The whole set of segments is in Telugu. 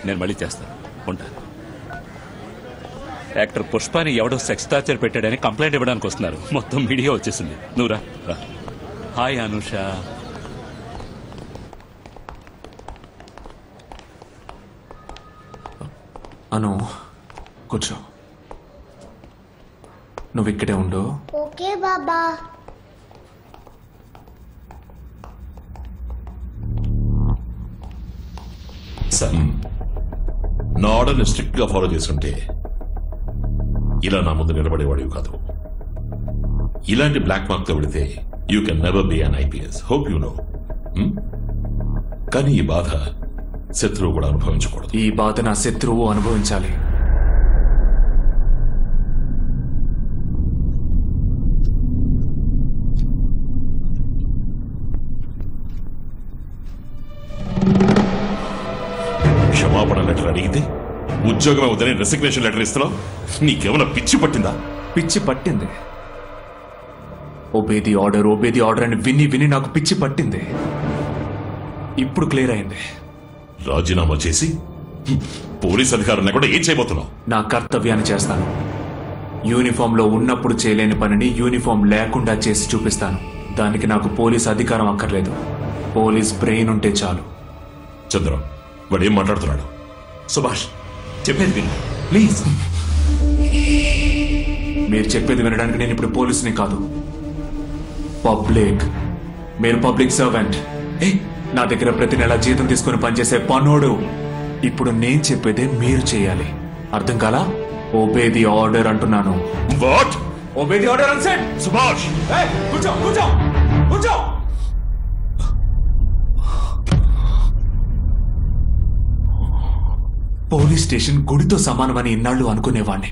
నేను మళ్ళీ చేస్తాను. ఉంటాను. యాక్టర్ పుష్పాని ఎవడో సెక్స్ టార్చర్ పెట్టాడని కంప్లైంట్ ఇవ్వడానికి వస్తున్నారు. మొత్తం మీడియా వచ్చేసింది. నువ్వు రా. హాయ్ అనుష. అను కూర్చో. నువ్వు ఇక్కడే ఉండు. ఓకే బాబా. సార్, నా ఆర్డర్ని స్ట్రిక్ట్ గా ఫాలో చేస్తుంటే ఇలా నా ముందు నిలబడేవాడివి కాదు. ఇలాంటి బ్లాక్ మార్క్ తో పెడితే you can never be an IPS. Hope you know. కానీ ఈ బాధ శత్రువు కూడా అనుభవించకూడదు. ఈ బాధ నా శత్రువు అనుభవించాలి. క్షమాపణ లెటర్ అడిగితే ఉద్యోగం అవుదని రెసిగ్నేషన్ లెటర్ ఇస్తున్నావు. నీకేమైనా పిచ్చి పట్టిందా? పిచ్చి పట్టింది. ఒబే ది ఆర్డర్ అని విని విని నాకు పిచ్చి పట్టింది. ఇప్పుడు క్లియర్ అయింది. రాజీనామా చేసి పోలీస్ అధికారులను కూడా ఏం చేయబోతున్నావు? నా కర్తవ్యాన్ని చేస్తాను. యూనిఫామ్ లో ఉన్నప్పుడు చేయలేని పనిని యూనిఫామ్ లేకుండా చేసి చూపిస్తాను. దానికి నాకు పోలీస్ అధికారం అక్కర్లేదు. పోలీస్ బ్రెయిన్ ఉంటే చాలు. చంద్ర, వాడు ఏం మాట్లాడుతున్నాడు? సుభాష్, చెప్పేది విను ప్లీజ్. మీరు చెప్పేది వినడానికి నేను ఇప్పుడు పోలీసుని కాదు, పబ్లిక్. మీరు పబ్లిక్ సర్వెంట్. నా దగ్గర ప్రతి నెల జీతం తీసుకుని పనిచేసే పనోడు. ఇప్పుడు నేను చెప్పేదే మీరు చేయాలి. అర్థం కాలా? ఒబే ది ఆర్డర్ అంటున్నాను. వాట్? ఒబే ది ఆర్డర్ అని సెడ్. సుభాష్, కూర్చో కూర్చో కూర్చో. పోలీస్ స్టేషన్ గుడితో సమానమని ఇన్నాళ్ళు అనుకునేవాణ్ణి.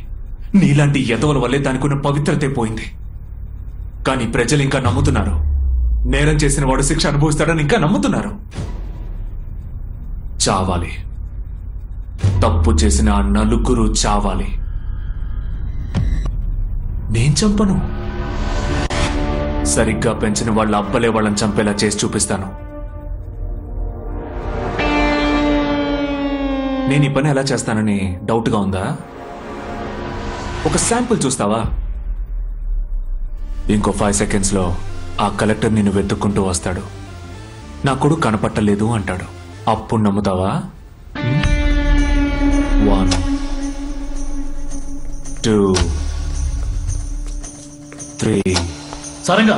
నీలాంటి యదవుల వల్లే దానికున్న పవిత్రతే పోయింది. కానీ ప్రజలు ఇంకా నమ్ముతున్నారు. నేరం చేసిన వాడు శిక్ష అనుభవిస్తాడని ఇంకా నమ్ముతున్నారు. చావాలి. తప్పు చేసిన ఆ నలుగురు చావాలి. నేను చంపను. సరిగ్గా పెంచిన వాళ్ళ అబ్బలే వాళ్ళని చంపేలా చేసి చూపిస్తాను. నేను ఈ పని ఎలా చేస్తానని డౌట్గా ఉందా? ఒక శాంపుల్ చూస్తావా? ఇంకో 5 సెకండ్స్లో ఆ కలెక్టర్ నిన్ను వెతుక్కుంటూ వస్తాడు. నా కొడుకు కనపట్టలేదు అంటాడు. అప్పుడు నమ్ముతావా? 1 2 3. సరంగా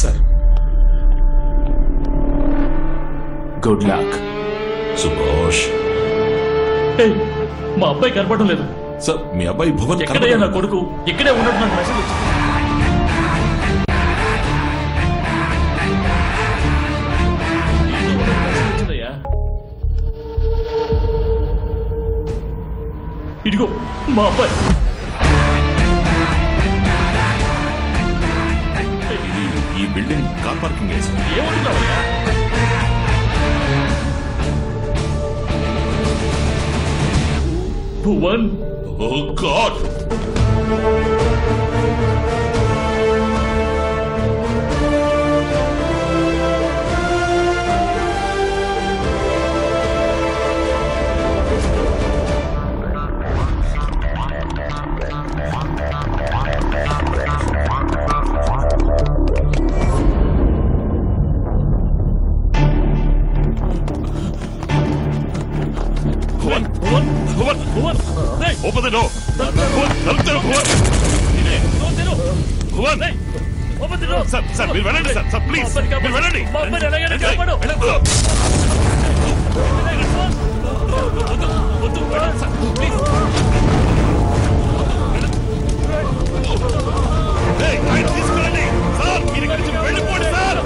సార్, గుడ్ లక్. సుభాష్, మా అబ్బాయి కనపడటం లేదు సార్. మీ అబ్బాయి భువన్ ఎక్కడయ్యా? నా కొడుకు ఇక్కడే ఉన్నట్టు నాకు మెసేజ్ వచ్చింది. ఇదిగో మా అబ్బాయి. ఈ బిల్డింగ్ కార్ పార్కింగ్ వేసి ఏమంటున్నావయ్యా? భువన్, ఓ God. Open the door. Open the door. Sir, మీరు వెళ్ళండి సార్. సార్ ప్లీజ్, మీరు వెళ్ళండి. తీసుకెళ్ళండి సార్. మీరు ఇక్కడి నుంచి వెళ్ళిపోండి సార్.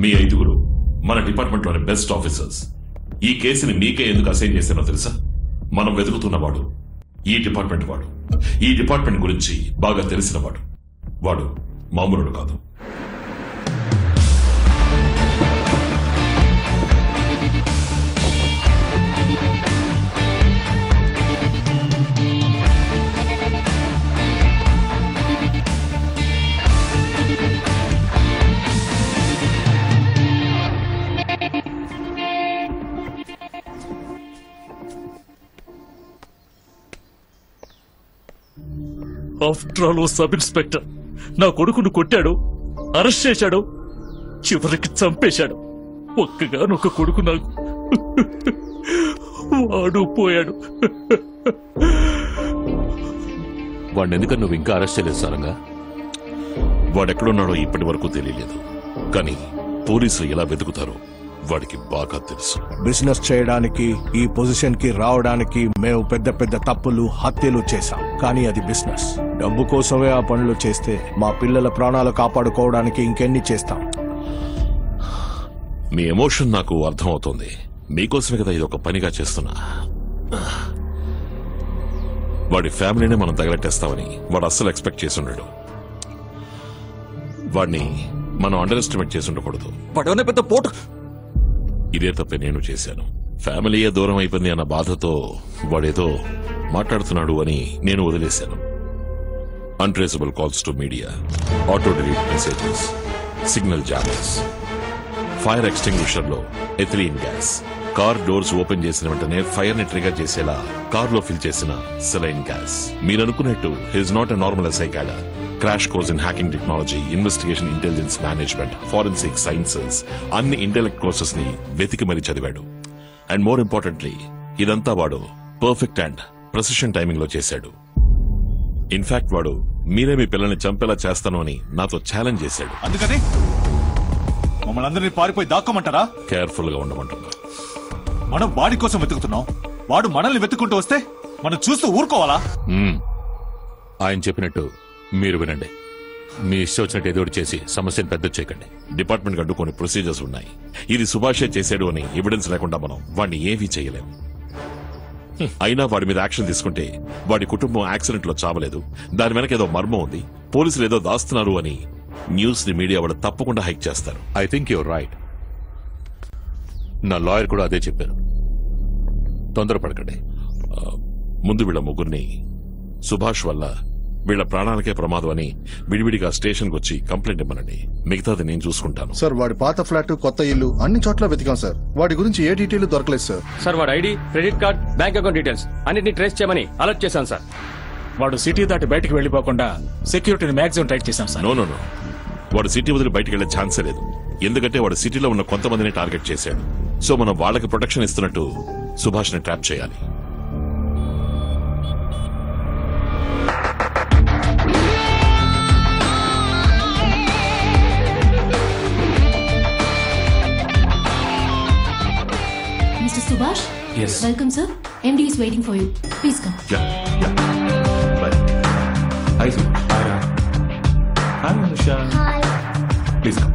మీ 5 మన డిపార్ట్మెంట్లోని బెస్ట్ ఆఫీసర్స్. ఈ కేసుని మీకే ఎందుకు అసైన్ చేశానో తెలుసా? మనం వెతుకుతున్నవాడు ఈ డిపార్ట్మెంట్ వాడు. ఈ డిపార్ట్మెంట్ గురించి బాగా తెలిసినవాడు. వాడు మామూలుడు కాదు. ఆఫ్టర్ ఆల్ ఓ సబ్ ఇన్స్పెక్టర్ నా కొడుకును కొట్టాడు, అరెస్ట్ చేశాడు, చివరికి చంపేశాడు. ఒక్కగానొక్క కొడుకు నాకు. వాడు పోయాడు. వాడిని ఎందుకని నువ్వు ఇంకా అరెస్ట్ చేయలేదు సారంగా? వాడెక్కడున్నాడో ఇప్పటి వరకు తెలియలేదు. కానీ పోలీసులు ఎలా వెతుకుతారో వాడికి బాగా తెలుసు. బిజినెస్ చేయడానికి ఈ పొజిషన్ కి రావడానికి మేము పెద్ద పెద్ద తప్పులు, హత్యలు చేశాం. కానీ అది బిజినెస్. డబ్బు కోసమే ఆ పనులు చేస్తే మా పిల్లల ప్రాణాలు కాపాడుకోవడానికి ఇంకెన్ని చేస్తాం? మీ ఎమోషన్ నాకు అర్థమవుతోంది. మీకోసమే కదా ఇది ఒక పనిగా చేస్తున్నా. వాడి ఫ్యామిలీని మనం తగలెట్టేస్తామని వాడు అస్సలు ఎక్స్పెక్ట్ చేసి ఉన్నాడు. వాడిని మనం అండర్ ఎస్టిమేట్ చేసి ఉండకూడదు. పడవనే పెద్ద పోటు. ఇదే తప్పే నేను చేశాను. ఫ్యామిలీయే దూరం అయిపోయింది అన్న బాధతో వాడేదో మాట్లాడుతున్నాడు అని నేను వదిలేశాను. Untraceable calls to media, auto delete messages, signal jammers, fire extinguisher లో ethylene gas, car doors open చేసిన వెంటనే ఫైర్ ని ట్రిగర్ చేసేలా కార్ లో ఫిల్ చేసిన సెలైన్ గ్యాస్. మీరు అనుకున్నట్టు he's not a normal cicada. Crash course in hacking technology, investigation intelligence management, forensic sciences, అన్ని ఇంటెలెక్ట్ కోర్సెస్ ని వెతికి మరీ చదివాడు. అండ్ మోర్ ఇంపార్టెంట్లీ ఇదంతా వాడు పర్ఫెక్ట్ అండ్ ప్రెసిషన్ టైమింగ్ లో చేశాడు. ఇన్ఫాక్ట్ వాడు మీరే మీ పిల్లల్ని చంపేలా చేస్తాను అని నాతో ఛాలెంజ్ చేశాడు. అందుకని మమ్మల్ని అందరినీ పారిపోయి దాక్కోమంటారా? కేర్ఫుల్ గా ఉండమంటున్నా. మనం వాడి కోసం వెతుకుతున్నాం, వాడు మనల్ని వెతుక్కుంటూ వస్తే మనం చూస్తూ ఊరుకోవాలా? ఆయన చెప్పినట్టు మీరు వినండి. మీ ఇష్టం వచ్చినట్టు ఏదో చేసి సమస్యను పెద్ద చేయకండి. డిపార్ట్మెంట్ కంటూ కొన్ని ప్రొసీజర్స్ ఉన్నాయి. ఇది సుభాషే చేశాడు అని ఎవిడెన్స్ లేకుండా మనం వాడిని ఏమీ చేయలేము. అయినా వాడి మీద యాక్షన్ తీసుకుంటే వాడి కుటుంబం యాక్సిడెంట్ లో చావలేదు, దాని వెనక ఏదో మర్మం ఉంది, పోలీసులు ఏదో దాస్తున్నారు అని న్యూస్ ని మీడియా వాడు తప్పకుండా హైక్ చేస్తారు. I think your right. నా లాయర్ కూడా అదే చెప్పారు. తొందరపడకండి. ముందు వీళ్ళ ముగ్గురిని సుభాష్ వల్ల వీళ్ళ ప్రాణాలకే ప్రమాదం అని విడివిడిగా స్టేషన్కి వచ్చి కంప్లైంట్ ఇవ్వనండి. మిగతాది నేను చూసుకుంటాను. సార్ వాడి పాత ఫ్లాట్, కొత్త ఇల్లు అన్ని చోట్ల వెతికాం సార్. వాడి గురించి ఏ డీటెయిల్ దొరకలేదు సార్. సార్ వాడి ID, credit card, bank account details అన్నిటిని ట్రేస్ చేయమని అలర్ట్ చేశాను సార్. వాడు సిటీ దాటి బయటికి వెళ్లిపోకుండా సెక్యూరిటీని మ్యాక్సిమం టైట్ చేశాం సార్. నో వాడు సిటీ వదిలి బయటికి వెళ్లే ఛాన్సే లేదు. ఎందుకంటే వాడు సిటీలో ఉన్న కొంతమందిని టార్గెట్ చేశాడు. సో మనం వాళ్ళకి ప్రొటెక్షన్ ఇస్తున్నట్టు సుభాష్ ని ట్రాప్ చేయాలి. Mr. Subhash? Yes. Welcome, sir. MD is waiting for you. Please come. Bye. Hi, sir. Hi, Ram. Hi, Anusha. Hi. Please come.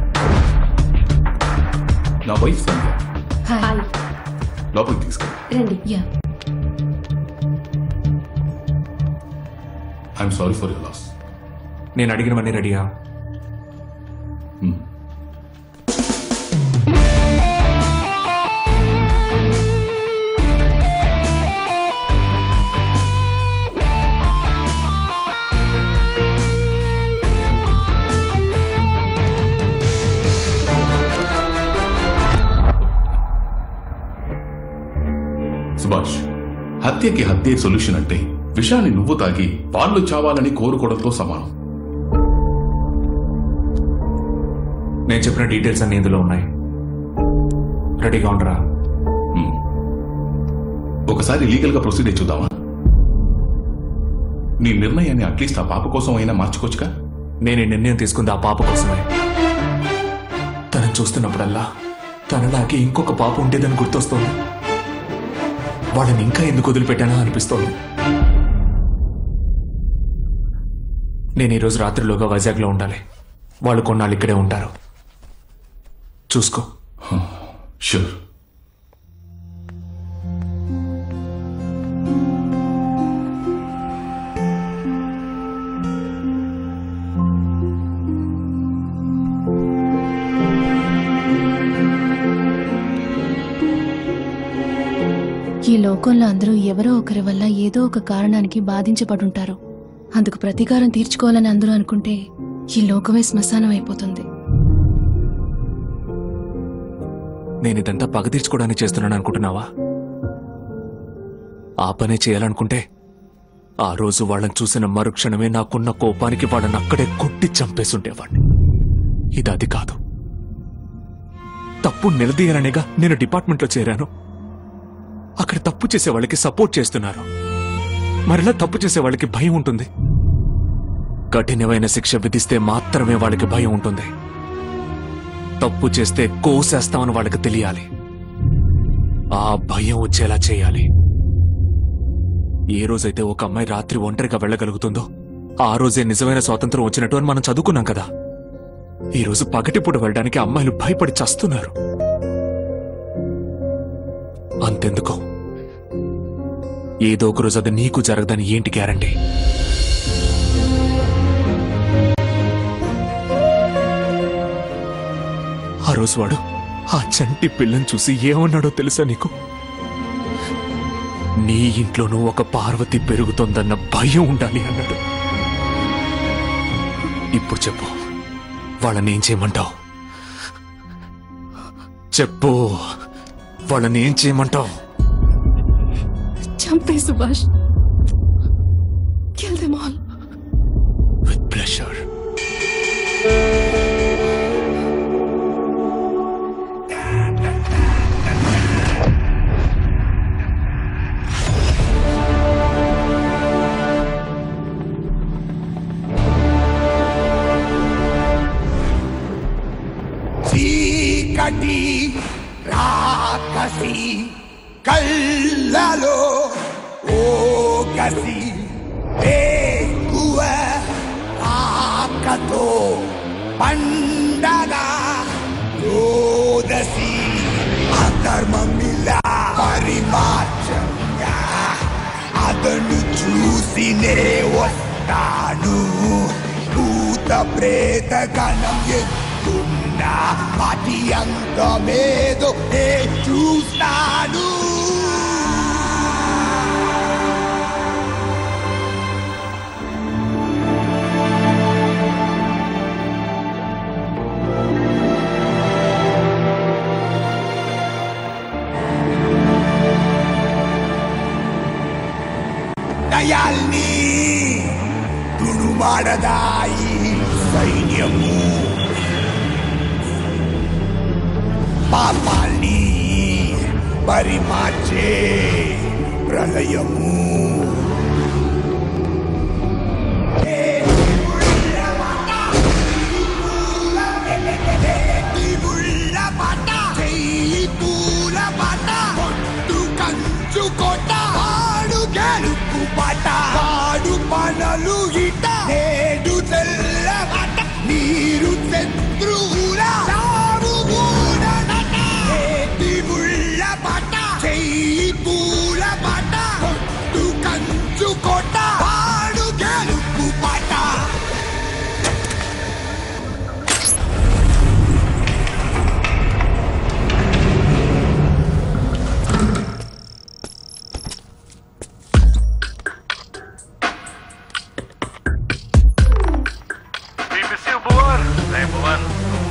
నా వైఫ్ సంధ్య. Hi. లోపలికి తీసుకెళ్ళి. Rendi. Yeah. I'm sorry for your loss. నేను అడిగినవన్నీ రెడీయా? సుభాష్, హత్యకి హత్యే సొల్యూషన్ అంటే విషాన్ని నువ్వు తాగి వాళ్ళు చావాలని కోరుకోవడంతో సమానం. నేను చెప్పిన డీటెయిల్స్ అన్ని ఇందులో ఉన్నాయి. రెడీగా ఉండరా? ఒకసారి లీగల్ గా ప్రొసీడ్ చూద్దామా? నీ నిర్ణయాన్ని అట్లీస్ట్ ఆ పాప కోసం అయినా మార్చుకోవచ్చుగా? నేను ఈ నిర్ణయం తీసుకుంది ఆ పాప కోసమే. తనని చూస్తున్నప్పుడల్లా తనలాగే ఇంకొక పాప ఉండేదని గుర్తొస్తోంది. వాళ్ళని ఇంకా ఎందుకు వదిలిపెట్టానా అనిపిస్తోంది. నేను ఈరోజు రాత్రిలోగా వైజాగ్లో ఉండాలి. వాళ్ళు కొన్నాళ్ళు ఇక్కడే ఉంటారు. చూసుకో. షూర్. ఈ లోకంలో అందరూ ఎవరో ఒకరి వల్ల ఏదో ఒక కారణానికి బాధించబడుంటారు. అందుకు ప్రతీకారం తీర్చుకోవాలని అందరూ అనుకుంటే ఈ లోకమే శ్మశానం అయిపోతుంది. నేనిదంతా పగ తీర్చుకోవడానికి చేస్తున్నాను అనుకుంటున్నావా? ఆ పనే చేయాలనుకుంటే ఆ రోజు వాళ్ళని చూసిన మరుక్షణమే నాకున్న కోపానికి వాళ్ళని అక్కడే కొట్టి చంపేసుండేవాణ్ణి. ఇది అది కాదు. తప్పు నిలదీయాలనేగా నేను డిపార్ట్మెంట్లో చేరాను. అక్కడ తప్పు చేసే వాళ్ళకి సపోర్ట్ చేస్తున్నారు. మరిలా తప్పు చేసే వాళ్ళకి భయం ఉంటుంది. కఠినమైన శిక్ష విధిస్తే మాత్రమే వాళ్ళకి భయం ఉంటుంది. తప్పు చేస్తే కోసేస్తామని వాళ్ళకి తెలియాలి. ఆ భయం వచ్చేలా చేయాలి. ఏ రోజైతే ఒక అమ్మాయి రాత్రి ఒంటరిగా వెళ్ళగలుగుతుందో ఆ రోజే నిజమైన స్వాతంత్రం వచ్చినట్టు అని మనం చదువుకున్నాం కదా. ఈ రోజు పగటిపూట వెళ్ళడానికి అమ్మాయిలు భయపడి చస్తున్నారు. అంతెందుకు, ఏదో ఒక రోజు అది నీకు జరగదని ఏంటి గ్యారంటీ? ఆ రోజు వాడు ఆ చంటి పిల్లని చూసి ఏమన్నాడో తెలుసా నీకు? నీ ఇంట్లోనూ ఒక పార్వతి పెరుగుతోందన్న భయం ఉండాలి అన్నాడు. ఇప్పుడు చెప్పు, వాళ్ళని ఏం చేయమంటావు? చెప్పు, వాళ్ళని ఏం చేయమంటావు? చంపే Subhash. Kill them all. With pleasure. చీకటి రాకసి కళ్ళలో ఓకసి వేకువ ఆకతో పండగ రోదసి అధర్మమిలా పరిమార్చంగా అతను చూసినే వస్తాను. భూత ప్రేత గణం ఎత్తున్నా పాటి అంతమేదో చూస్తాను. దయాల్ని తుడుమాడదాయి సైన్యము, పాపాల్ని పరిమార్చే ప్రళయము. వాడు పనలు ఇట నేడు తెల్లబట నీరు శత్రువుల సాగు మూడనట. ఏటి ముళ్ళ పట చెయ్యి పూల పట కొట్టు కంచు కొట్ట వాడు గెలుపు పట.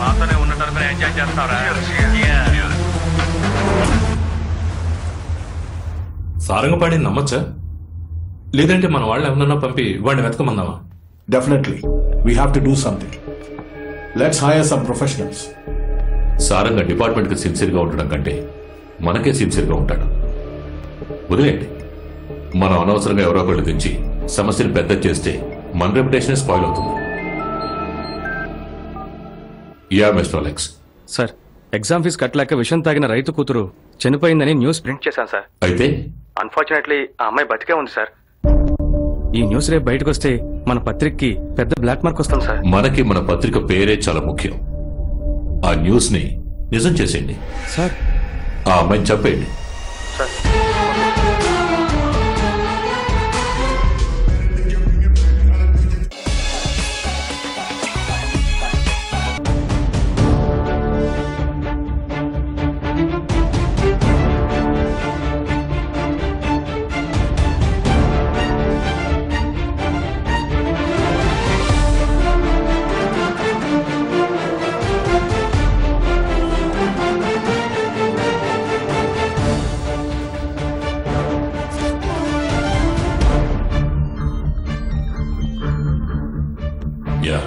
మాతోనే ఉన్నట్టు ఎంజాయ్ చేస్తారా? సారంగపాణి నమ్మచ్చా, లేదంటే మన వాళ్ళు ఏమన్నా పంపి వాడిని వెతకమందామా? Definitely. We have to do something. Let's hire some professionals. Saranga డిపార్ట్మెంట్కి సిన్సియర్గా ఉండడం కంటే మనకే సిన్సియర్గా ఉంటాడు. వదిలేండి. మనం అనవసరంగా ఎవరో ఒకళ్ళు తెచ్చి సమస్యను పెద్ద చేస్తే మన రెప్యుటేషన్ స్పాయిల్ అవుతుంది. Yeah mister Alex. Sir, exam fee కట్టలేక విషం తాగిన రైతు కూతురు చనిపోయిందని న్యూస్ ప్రింట్ చేశాను సార్. అయితే అన్ఫార్చునేట్లీ ఆ అమ్మాయి బతికే ఉంది సార్. ఈ న్యూస్ రేపు బయటకు వస్తే మన పత్రికకి పెద్ద బ్లాక్ మార్క్ వస్తుంది సార్. మనకి మన పత్రిక పేరే చాలా ముఖ్యం. ఆ న్యూస్ ని నిజం చేసేయండి సార్. ఆ అమ్మాయిని చంపేయండి.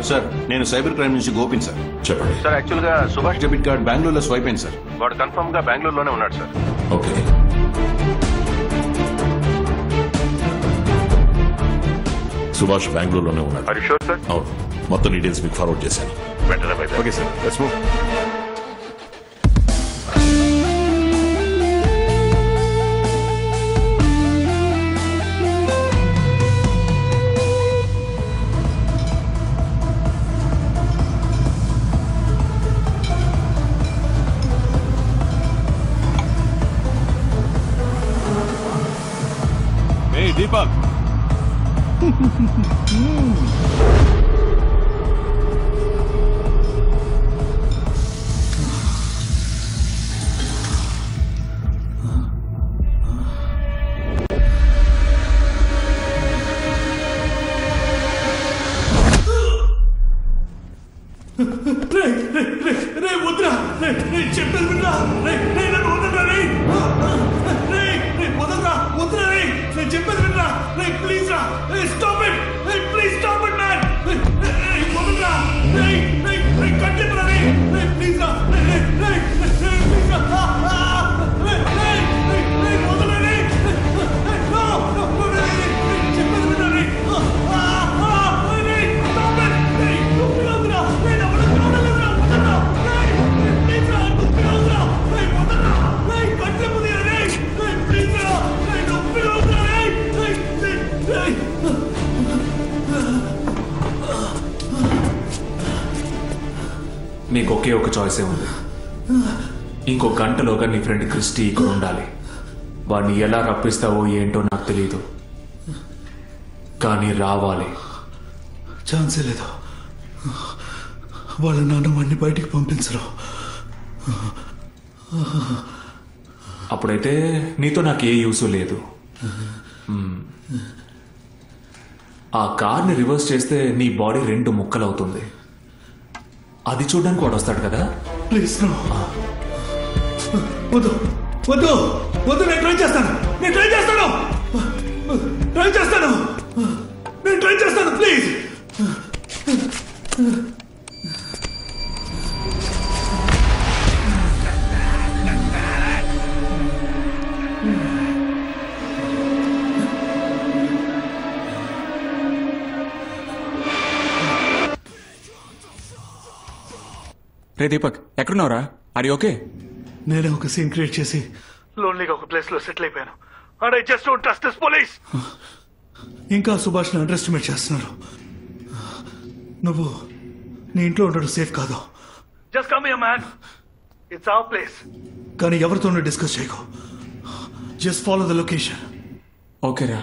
సార్, నేను సైబర్ క్రైమ్ నుంచి గోపిన్ సార్. చెప్పండి సార్, యాక్చువల్ గా సుభాష్ డెబిట్ కార్డ్ బెంగళూరులో స్వైప్ అయింది సార్. వాడు కన్ఫర్మ్ గా బెంగళూరులోనే ఉన్నాడు సార్. ఓకే. సుభాష్ బెంగళూరులోనే ఉన్నాడు. అవును, మొత్తం డీటెయిల్స్ మీకు ఫార్వర్డ్ చేశాను. Okay sir, let's move. Deepak, వద్దురా, చెప్పేది వినరా, నన్ను వదలరా, వదలరా, వద్దురా, నేను చెప్పేది వినరా, ప్లీజ్ రా, stop it, please stop it man, Vadalara, కట్టేరా, please రా, ప్లీజ్ రా, వదలరా, చెప్పేది వినరా, స్టాప్ ఇట్, వదలరా, నీకు ఒకే ఒక చాయిసే ఉంది. ఇంకో గంటలోగా నీ ఫ్రెండ్ క్రిస్టీ ఇక్కడ ఉండాలి. వాడిని ఎలా రప్పిస్తావో ఏంటో నాకు తెలియదు, కానీ రావాలి. ఛాన్సే లేదు. వాళ్ళ నాన్న వాడిని బయటికి పంపించరు. అప్పుడైతే నీతో నాకు ఏ యూసు లేదు. ఆ కార్ని రివర్స్ చేస్తే నీ బాడీ 2 ముక్కలు అవుతుంది. అది చూడడానికి వాడు వస్తాడు కదా. ప్లీజ్ వద్దు వద్దు వద్దు, నేను ట్రై చేస్తాను, నేను ట్రై చేస్తాను, ట్రై చేస్తాను, నేను ట్రై చేస్తాను, ప్లీజ్. రే దీపక్, ఎక్కడున్నావురా? అది ఓకే? నేనే ఒక సీన్ క్రియేట్ చేసి లోన్లీగా ఒక ప్లేస్ లో సెటిల్ అయిపోయాను. And I just don't trust this police. ఇంకా సుభాష్ ని అండర్ ఎస్టిమేట్ చేస్తున్నారు. నువ్వు నీ ఇంట్లో ఉండడం సేఫ్ కాదు. Just come here man, it's our place. కానీ ఎవరితోనూ డిస్కస్ చేయకు. Just follow the location. ఓకేరా.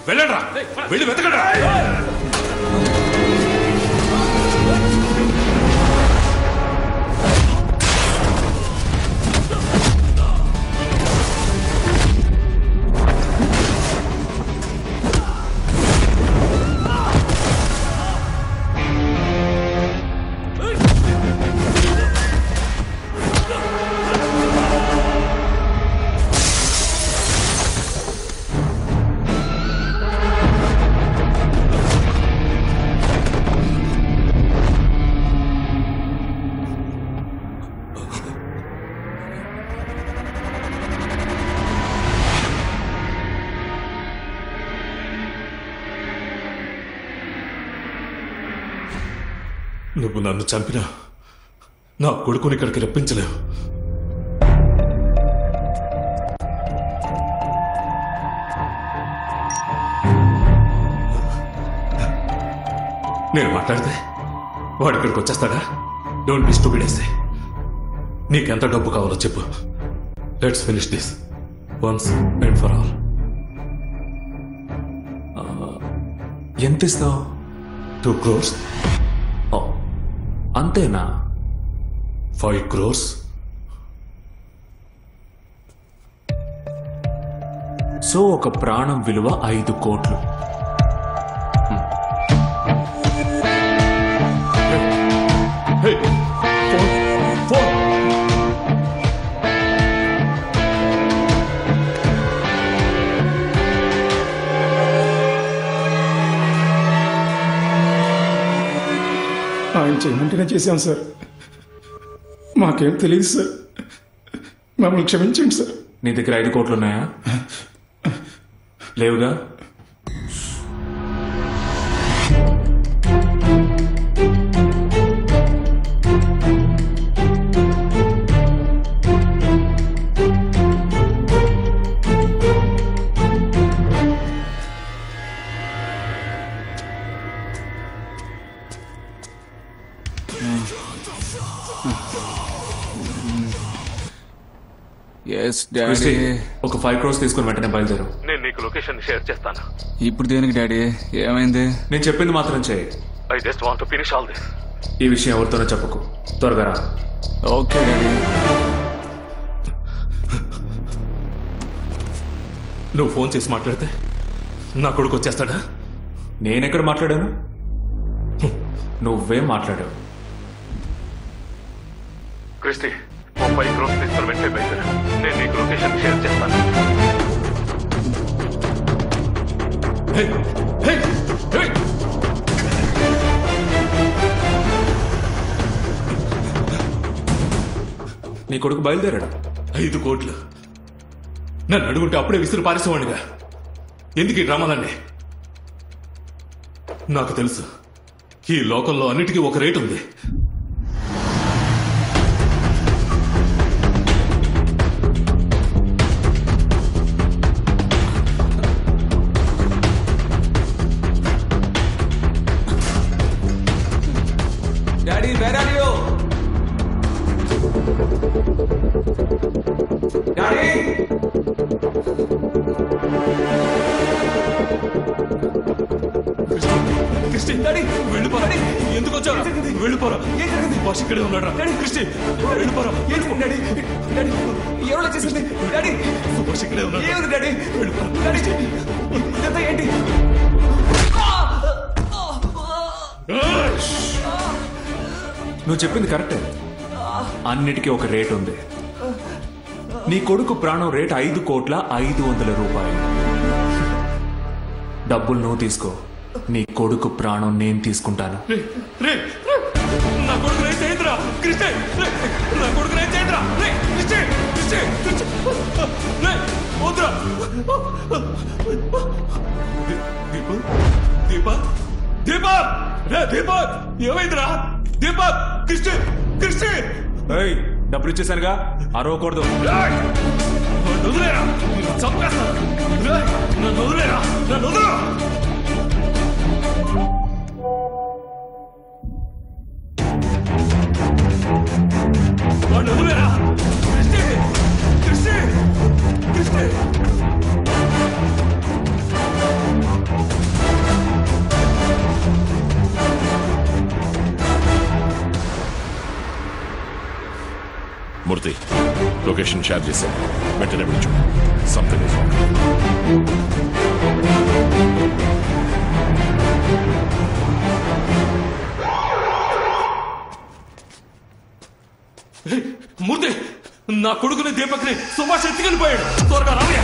వెళ్ళండ్రా, వెళ్ళి వెతకండి. నువ్వు నన్ను చంపినా నా కొడుకుని ఇక్కడికి రప్పించలేవు. నేను మాట్లాడితే వాడు ఇక్కడికి వచ్చేస్తాడా? డోంట్ బి స్టూపిడ్ ఎస్సే. నీకెంత డబ్బు కావాలో చెప్పు. Let's finish this once and for all. ఎంత ఇస్తావు? 2 crores. అంతేనా? 5 crores. సో ఒక ప్రాణం విలువ 5 కోట్లు. ఆయన చేయమంటేనే చేశాం సార్. మాకేం తెలియదు సార్. మమ్మల్ని క్షమించండి సార్. నీ దగ్గర 5 కోట్లు ఉన్నాయా? లేవుగా. ఒక 5 crores తీసుకుని వెంటనే బయలుదేరు. నేను నీకు లొకేషన్ షేర్ చేస్తాను. ఇప్పుడు దేనికి డాడీ? ఏమైంది? నేను చెప్పింది మాత్రం చేయి. I just want to finish all this. ఈ విషయం ఎవరితోనో చెప్పకు. త్వరగా రా. Okay daddy. నువ్వు ఫోన్ చేసి మాట్లాడితే నా కొడుకు వచ్చేస్తాడా? నేనెక్కడ మాట్లాడాను? నువ్వే మాట్లాడావు. క్రిస్టి 5 crores తీసుకుని వెంటనే బయలుదేరు. నేను నీకు లొకేషన్ షేర్ చేస్తాను. నీ కొడుకు బయలుదేరాడు. 5 కోట్లు నన్ను అడుగుంటే అప్పుడే విసిరి పారేసేవాడిగా. ఎందుకు ఈ డ్రామాలన్నీ? నాకు తెలుసు ఈ లోకంలో అన్నిటికీ ఒక రేటు ఉంది. Daddy where are you? Daddy Christy వెళ్ళిపోరా ఎందుకు వచ్చావు వెళ్ళిపోరా భాష ఇక్కడే ఉన్నాడు క్రిస్టి వెళ్ళిపోరా ఎవరో చేసింది డాడీ భాష ఇక్కడే ఉన్నాడు ఏమిటి డాడీ వెళ్ళిపోరా ఇదంతా ఏంటి నువ్వు చెప్పింది కరెక్టే అన్నిటికీ ఒక రేట్ ఉంది నీ కొడుకు ప్రాణం రేట్ 5,500,00,000 రూపాయలు డబ్బులు నువ్వు తీసుకో నీ కొడుకు ప్రాణం నేను తీసుకుంటాను నా కొడుకు రేట్ చేయండిరా క్రిస్టి నా కొడుకు రేట్ చేయండిరా క్రిస్టి క్రిస్టి వద్దురా దీపక్ దీపక్ దీపక్ ఏమైందిరా దీపక్ క్రిస్టి క్రిస్టి డబ్బులు ఇచ్చేసానుగా అరవకూడదు నన్ను వదిలేరా చంపేస్తాను నన్ను వదిలేరా నన్ను వదిలేరా వాడిని వదిలేరా క్రిస్టి క్రిస్టి క్రిస్టి మూర్తి లొకేషన్ షేర్ చేశాను వెంటనే విളിച്ചു సంథింగ్ ఇస్ రాంగ్ మూర్తి నా కొడుకుని దీపక్ని సుభాష్ ఎత్తుకెళ్ళిపోయాడు త్వరగా రావయ్యా